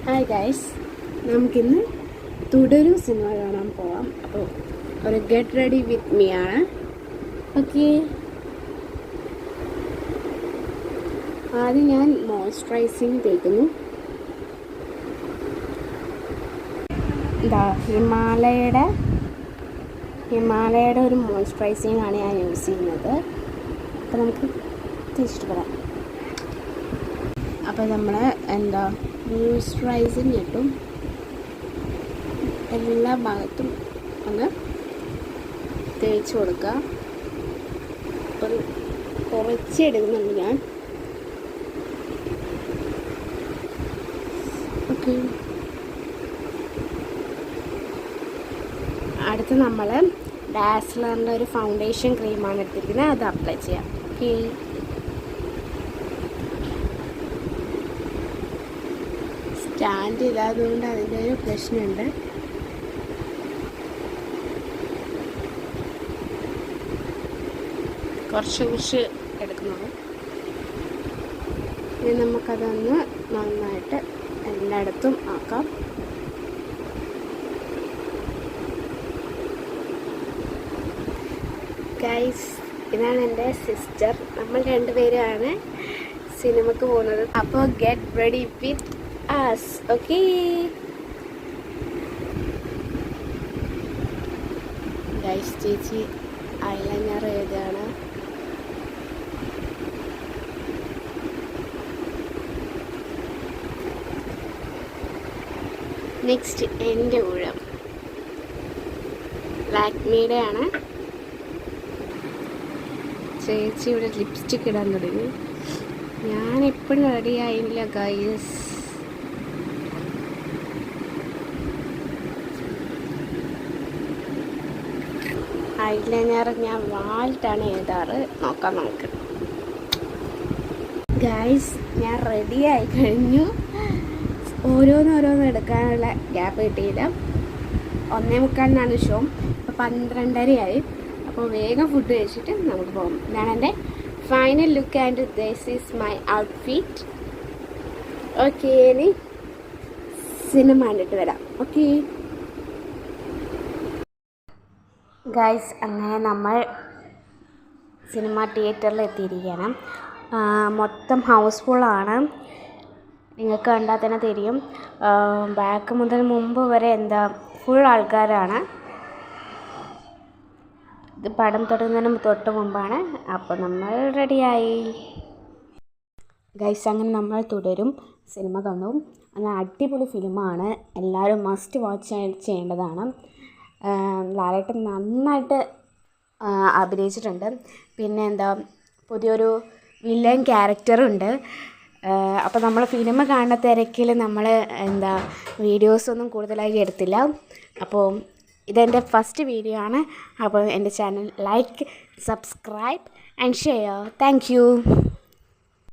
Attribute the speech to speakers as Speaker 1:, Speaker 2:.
Speaker 1: Hi guys, നമുക്കിന്ന് തുടരും cinema കാണാൻ പോവാം. അപ്പോൾ ഒരു ഗെറ്റ് റെഡി വിത്ത് മീ ആണ്. ഓക്കെ, ആദ്യം ഞാൻ മോയ്സ്ചറൈസിങ് തേക്കുന്നു. ഹിമാലയയുടെ ഒരു മോയ്സ്ചറൈസിങ് ആണ് ഞാൻ യൂസ് ചെയ്യുന്നത്. അപ്പോൾ നമുക്ക് തിരിച്ചിട്ട് പറയാം. അപ്പോൾ നമ്മൾ മോയ്സ്ചറൈസിങ് കിട്ടും എല്ലാ ഭാഗത്തും ഒന്ന് തേച്ച് കൊടുക്കുക. ഒരു കുറച്ചെടുക്കുന്നുണ്ട് ഞാൻ. ഓക്കെ, അടുത്ത് നമ്മൾ ഡാസ്ലറിൻ്റെ ഒരു ഫൗണ്ടേഷൻ ക്രീമാണ് എടുത്തിരിക്കുന്നത്. അത് അപ്ലൈ ചെയ്യാം. ഓക്കെ, സ്റ്റാൻഡ് ഇല്ലാത്തതുകൊണ്ട് അതിൻ്റെ ഒരു പ്രശ്നമുണ്ട്. കുറച്ച് എടുക്കുന്നുള്ളൂ. ഇനി നമുക്കതൊന്ന് നന്നായിട്ട് എല്ലായിടത്തും ആക്കാം. ഗൈസ്, ഇതാണ് എൻ്റെ സിസ്റ്റർ. നമ്മൾ രണ്ടുപേരാണ് സിനിമക്ക് പോകുന്നത്. അപ്പോൾ get ready with us. Okay, guys, ചേച്ചി ഐലൈനർ എഴുതുകയാണ്. നെക്സ്റ്റ് എൻ്റെ ഊഴം ലാക്മിയുടെ ആണ്. ചേച്ചി ഇവിടെ ലിപ്സ്റ്റിക് ഇടാൻ തുടങ്ങി. ഞാൻ എപ്പോഴും റെഡി ആയില്ല ഗൈസ്. ഐലൈനർ ഞാൻ വാൾട്ടാണ് എഴുതാറ്. നോക്കാം നമുക്ക്. ഗൈസ്, ഞാൻ റെഡി ആയി കഴിഞ്ഞു. ഓരോന്നോരോന്ന് എടുക്കാനുള്ള ഗ്യാപ്പ് കിട്ടിയില്ല. 1:45 ഷോ. ഇപ്പോൾ 12:30 അപ്പോൾ വേഗം ഫുഡ് കഴിച്ചിട്ട് നമുക്ക് പോകാം. ഇതാണ് എൻ്റെ final look and this is my outfit. Okay, ഇനി സിനിമ കണ്ടിട്ട് വരാം. ഓക്കെ ഗൈസ്, അങ്ങനെ നമ്മൾ സിനിമ തിയേറ്ററിൽ എത്തിയിരിക്കുകയാണ്. മൊത്തം ഹൗസ്ഫുള്ളാണ്. നിങ്ങൾക്ക് കണ്ടാൽ തന്നെ தெரியும். ബാക്ക് മുതൽ മുമ്പ് വരെ ഫുൾ ആൾക്കാരാണ്. ഇത് പടം തുടങ്ങുന്നതിന് തൊട്ട് മുമ്പാണ്. അപ്പോൾ നമ്മൾ റെഡിയായി ഗൈസ്. അങ്ങനെ നമ്മൾ തുടരും സിനിമ കണ്ടു. അങ്ങനെ അടിപൊളി ഫിലിമാണ്. എല്ലാവരും മസ്റ്റ് വാച്ച് ചെയ്യേണ്ടതാണ്. ലാലേട്ടൻ നന്നായിട്ട് അഭിനയിച്ചിട്ടുണ്ട്. പിന്നെ പുതിയൊരു വില്ലൻ ക്യാരക്ടറുണ്ട്. അപ്പോൾ നമ്മൾ ഫിലിം കാണുന്ന തിരക്കിൽ നമ്മൾ വീഡിയോസൊന്നും കൂടുതലായി എടുത്തില്ല. അപ്പോൾ ഇതെൻ്റെ ഫസ്റ്റ് വീഡിയോ ആണ്. അപ്പോൾ എൻ്റെ channel like, subscribe and share. Thank you.